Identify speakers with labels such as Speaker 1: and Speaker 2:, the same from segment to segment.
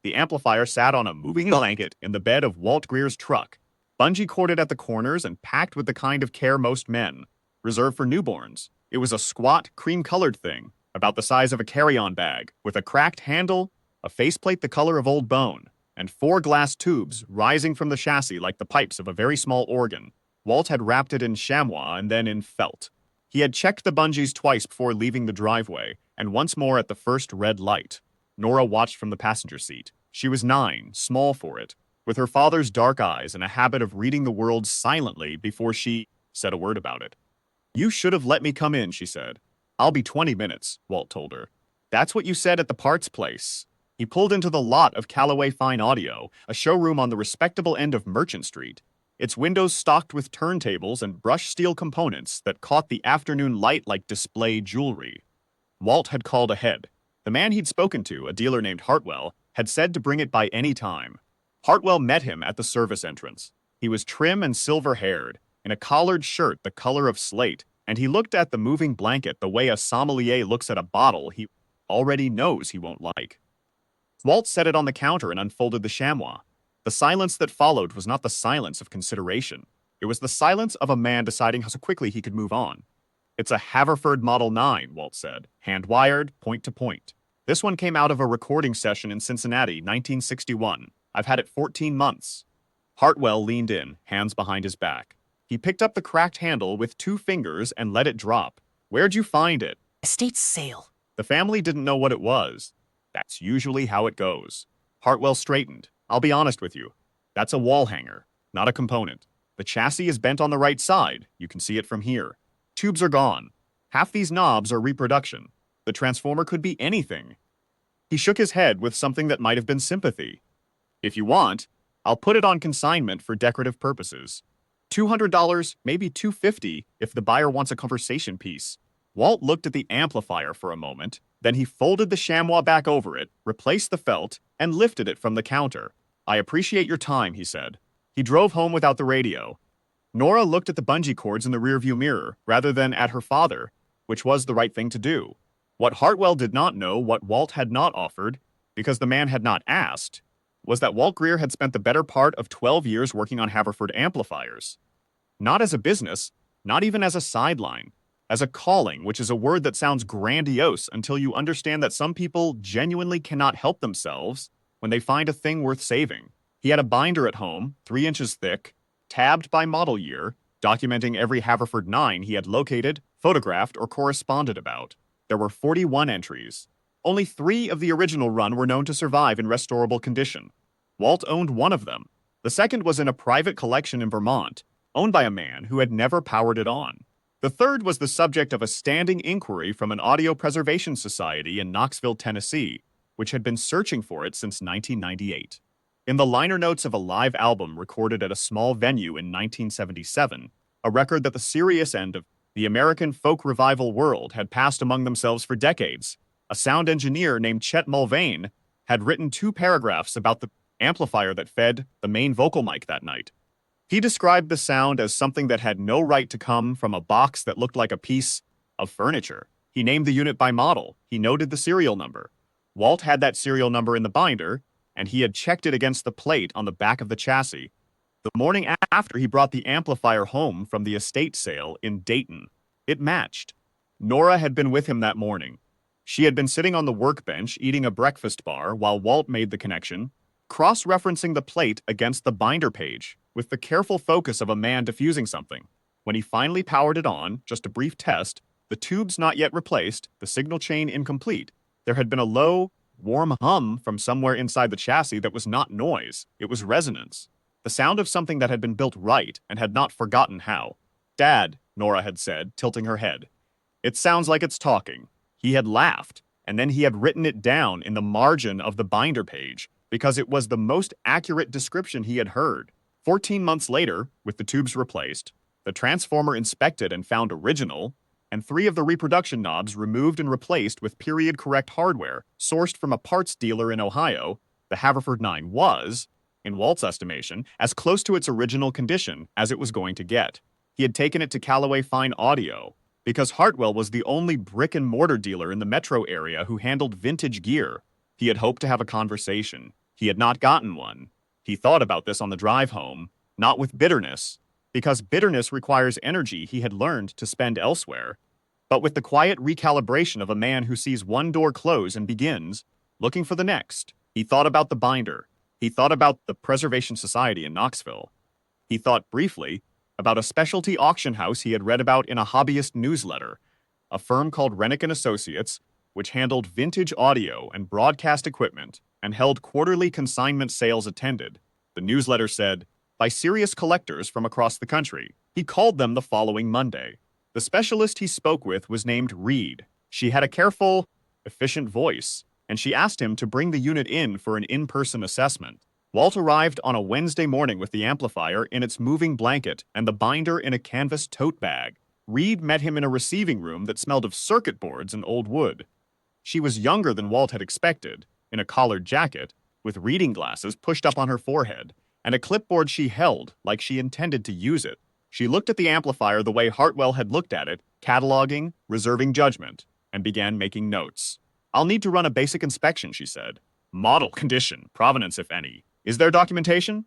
Speaker 1: The amplifier sat on a moving blanket in the bed of Walt Greer's truck, bungee corded at the corners and packed with the kind of care most men, reserved for newborns. It was a squat, cream-colored thing, about the size of a carry-on bag, with a cracked handle, a faceplate the color of old bone, and 4 glass tubes rising from the chassis like the pipes of a very small organ. Walt had wrapped it in chamois and then in felt. He had checked the bungees twice before leaving the driveway, and once more at the first red light. Nora watched from the passenger seat. She was 9, small for it, with her father's dark eyes and a habit of reading the world silently before she said a word about it. "You should have let me come in," she said. "I'll be 20 minutes, Walt told her. "That's what you said at the parts place." He pulled into the lot of Callaway Fine Audio, a showroom on the respectable end of Merchant Street, its windows stocked with turntables and brushed steel components that caught the afternoon light like display jewelry. Walt had called ahead. The man he'd spoken to, a dealer named Hartwell, had said to bring it by any time. Hartwell met him at the service entrance. He was trim and silver-haired, in a collared shirt the color of slate, and he looked at the moving blanket the way a sommelier looks at a bottle he already knows he won't like. Walt set it on the counter and unfolded the chamois. The silence that followed was not the silence of consideration. It was the silence of a man deciding how quickly he could move on. "It's a Haverford Model 9, Walt said, hand-wired, point to point. This one came out of a recording session in Cincinnati, 1961. I've had it 14 months. Hartwell leaned in, hands behind his back. He picked up the cracked handle with 2 fingers and let it drop. "Where'd you find it?"
Speaker 2: "Estate sale."
Speaker 1: The family didn't know what it was. That's usually how it goes. Hartwell straightened. "I'll be honest with you. That's a wall hanger, not a component. The chassis is bent on the right side. You can see it from here. Tubes are gone. Half these knobs are reproduction. The transformer could be anything." He shook his head with something that might have been sympathy. "If you want, I'll put it on consignment for decorative purposes. $200, maybe $250 if the buyer wants a conversation piece." Walt looked at the amplifier for a moment, then he folded the chamois back over it, replaced the felt, and lifted it from the counter. "I appreciate your time," he said. He drove home without the radio. Nora looked at the bungee cords in the rearview mirror, rather than at her father, which was the right thing to do. What Hartwell did not know, what Walt had not offered, because the man had not asked, was that Walt Greer had spent the better part of 12 years working on Haverford amplifiers. Not as a business, not even as a sideline, as a calling, which is a word that sounds grandiose until you understand that some people genuinely cannot help themselves when they find a thing worth saving. He had a binder at home, 3 inches thick, tabbed by model year, documenting every Haverford 9 he had located, photographed, or corresponded about. There were 41 entries. Only 3 of the original run were known to survive in restorable condition. Walt owned one of them. The second was in a private collection in Vermont, owned by a man who had never powered it on. The third was the subject of a standing inquiry from an audio preservation society in Knoxville, Tennessee, which had been searching for it since 1998. In the liner notes of a live album recorded at a small venue in 1977, a record that the serious end of the American folk revival world had passed among themselves for decades, a sound engineer named Chet Mulvane had written 2 paragraphs about the amplifier that fed the main vocal mic that night. He described the sound as something that had no right to come from a box that looked like a piece of furniture. He named the unit by model. He noted the serial number. Walt had that serial number in the binder, and he had checked it against the plate on the back of the chassis. The morning after, he brought the amplifier home from the estate sale in Dayton. It matched. Nora had been with him that morning. She had been sitting on the workbench eating a breakfast bar while Walt made the connection, cross-referencing the plate against the binder page, with the careful focus of a man diffusing something. When he finally powered it on, just a brief test, the tubes not yet replaced, the signal chain incomplete, there had been a low, warm hum from somewhere inside the chassis that was not noise, it was resonance. The sound of something that had been built right and had not forgotten how. "Dad," Nora had said, tilting her head. "It sounds like it's talking." He had laughed, and then he had written it down in the margin of the binder page, because it was the most accurate description he had heard. 14 months later, with the tubes replaced, the transformer inspected and found original, and 3 of the reproduction knobs removed and replaced with period-correct hardware sourced from a parts dealer in Ohio, the Haverford 9 was, in Walt's estimation, as close to its original condition as it was going to get. He had taken it to Callaway Fine Audio, because Hartwell was the only brick-and-mortar dealer in the metro area who handled vintage gear. He had hoped to have a conversation. He had not gotten one. He thought about this on the drive home, not with bitterness, because bitterness requires energy he had learned to spend elsewhere, but with the quiet recalibration of a man who sees one door close and begins, looking for the next. He thought about the binder. He thought about the Preservation Society in Knoxville. He thought briefly about a specialty auction house he had read about in a hobbyist newsletter, a firm called Rennick and Associates, which handled vintage audio and broadcast equipment and held quarterly consignment sales attended. The newsletter said, by serious collectors from across the country. He called them the following Monday. The specialist he spoke with was named Reed. She had a careful, efficient voice, and she asked him to bring the unit in for an in-person assessment. Walt arrived on a Wednesday morning with the amplifier in its moving blanket and the binder in a canvas tote bag. Reed met him in a receiving room that smelled of circuit boards and old wood. She was younger than Walt had expected, in a collared jacket, with reading glasses pushed up on her forehead, and a clipboard she held like she intended to use it. She looked at the amplifier the way Hartwell had looked at it, cataloging, reserving judgment, and began making notes. I'll need to run a basic inspection, she said. Model, condition, provenance if any. Is there documentation?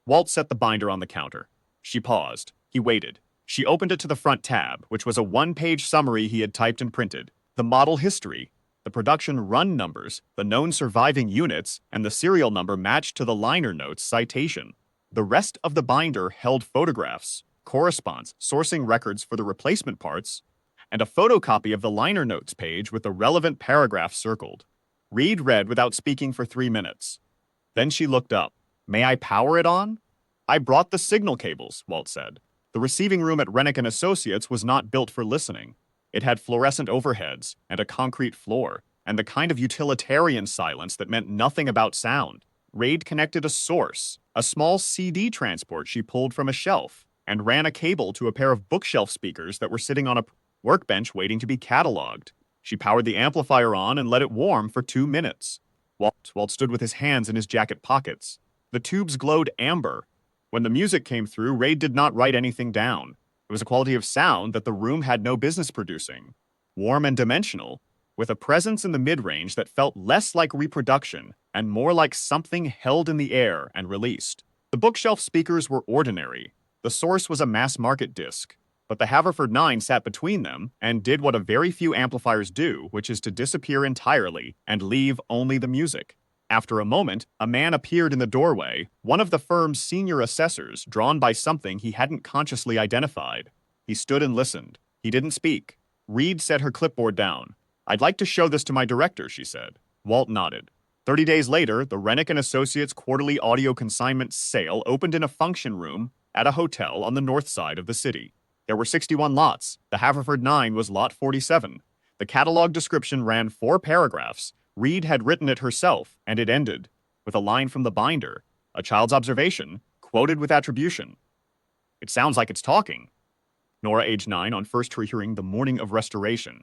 Speaker 1: Walt set the binder on the counter. She paused. He waited. She opened it to the front tab, which was a one-page summary he had typed and printed. The model history, the production run numbers, the known surviving units, and the serial number matched to the liner notes citation. The rest of the binder held photographs, corresponds, sourcing records for the replacement parts, and a photocopy of the liner notes page with the relevant paragraph circled. Reed read without speaking for 3 minutes. Then she looked up. May I power it on? I brought the signal cables, Walt said. The receiving room at Rennick and Associates was not built for listening. It had fluorescent overheads and a concrete floor, and the kind of utilitarian silence that meant nothing about sound. Reed connected a source, a small CD transport she pulled from a shelf, and ran a cable to a pair of bookshelf speakers that were sitting on a workbench waiting to be cataloged. She powered the amplifier on and let it warm for 2 minutes. Walt stood with his hands in his jacket pockets. The tubes glowed amber. When the music came through, Reid did not write anything down. It was a quality of sound that the room had no business producing. Warm and dimensional, with a presence in the mid-range that felt less like reproduction and more like something held in the air and released. The bookshelf speakers were ordinary. The source was a mass-market disc, but the Haverford 9 sat between them and did what a very few amplifiers do, which is to disappear entirely and leave only the music. After a moment, a man appeared in the doorway, one of the firm's senior assessors, drawn by something he hadn't consciously identified. He stood and listened. He didn't speak. Reed set her clipboard down. I'd like to show this to my director, she said. Walt nodded. 30 days later, the Rennick and Associates quarterly audio consignment sale opened in a function room at a hotel on the north side of the city. There were 61 lots. The Haverford 9 was lot 47. The catalog description ran 4 paragraphs. Reed had written it herself, and it ended with a line from the binder, a child's observation, quoted with attribution. It sounds like it's talking. Nora, age 9, on first hearing the morning of restoration.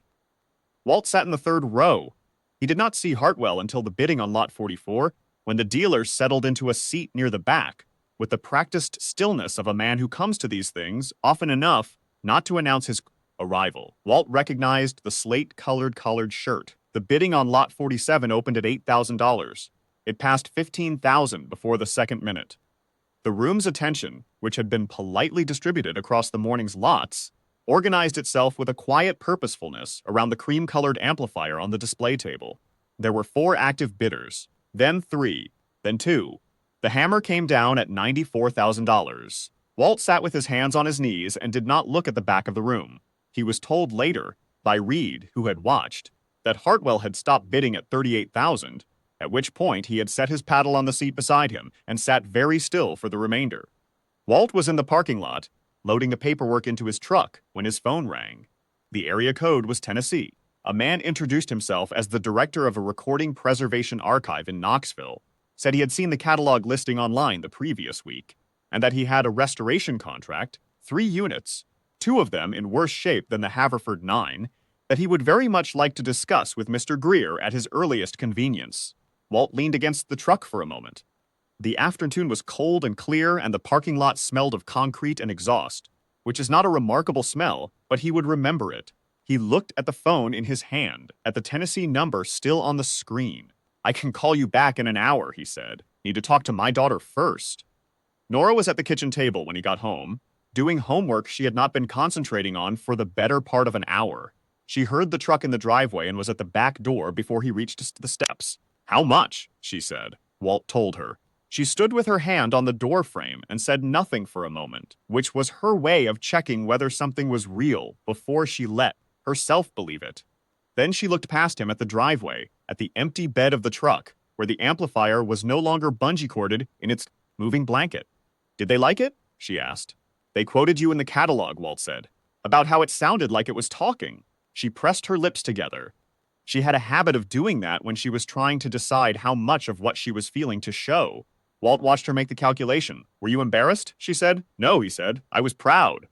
Speaker 1: Walt sat in the 3rd row. He did not see Hartwell until the bidding on lot 44, when the dealer settled into a seat near the back, with the practiced stillness of a man who comes to these things often enough not to announce his arrival. Walt recognized the slate-colored collared shirt. The bidding on lot 47 opened at $8,000. It passed $15,000 before the 2nd minute. The room's attention, which had been politely distributed across the morning's lots, organized itself with a quiet purposefulness around the cream-colored amplifier on the display table. There were 4 active bidders, then 3, then 2. The hammer came down at $94,000. Walt sat with his hands on his knees and did not look at the back of the room. He was told later, by Reed, who had watched, that Hartwell had stopped bidding at $38,000, at which point he had set his paddle on the seat beside him and sat very still for the remainder. Walt was in the parking lot, loading the paperwork into his truck, when his phone rang. The area code was Tennessee. A man introduced himself as the director of a recording preservation archive in Knoxville, said he had seen the catalog listing online the previous week, and that he had a restoration contract, 3 units, 2 of them in worse shape than the Haverford 9, that he would very much like to discuss with Mr. Greer at his earliest convenience. Walt leaned against the truck for a moment. The afternoon was cold and clear, and the parking lot smelled of concrete and exhaust, which is not a remarkable smell, but he would remember it. He looked at the phone in his hand, at the Tennessee number still on the screen. I can call you back in an hour, he said. Need to talk to my daughter first. Nora was at the kitchen table when he got home, doing homework she had not been concentrating on for the better part of an hour. She heard the truck in the driveway and was at the back door before he reached the steps. How much? She said. Walt told her. She stood with her hand on the door frame and said nothing for a moment, which was her way of checking whether something was real before she let herself believe it. Then she looked past him at the driveway, at the empty bed of the truck, where the amplifier was no longer bungee corded in its moving blanket. Did they like it? She asked. They quoted you in the catalog, Walt said, about how it sounded like it was talking. She pressed her lips together. She had a habit of doing that when she was trying to decide how much of what she was feeling to show. Walt watched her make the calculation. Were you embarrassed? She said. No, he said. I was proud.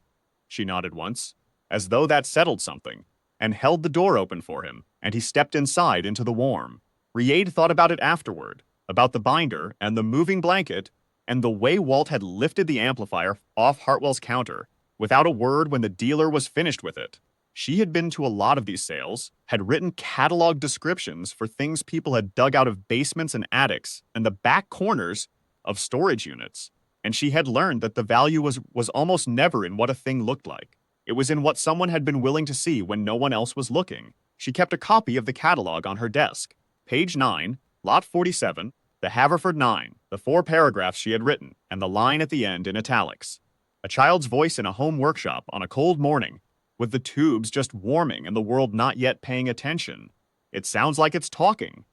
Speaker 1: She nodded once, as though that settled something, and held the door open for him, and he stepped inside into the warm. Riade thought about it afterward, about the binder and the moving blanket, and the way Walt had lifted the amplifier off Hartwell's counter, without a word when the dealer was finished with it. She had been to a lot of these sales, had written catalog descriptions for things people had dug out of basements and attics and the back corners of storage units, and she had learned that the value was almost never in what a thing looked like. It was in what someone had been willing to see when no one else was looking. She kept a copy of the catalog on her desk. Page 9, Lot 47, the Haverford 9, the 4 paragraphs she had written, and the line at the end in italics. A child's voice in a home workshop on a cold morning, with the tubes just warming and the world not yet paying attention. It sounds like it's talking.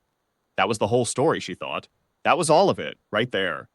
Speaker 1: That was the whole story, she thought. That was all of it, right there.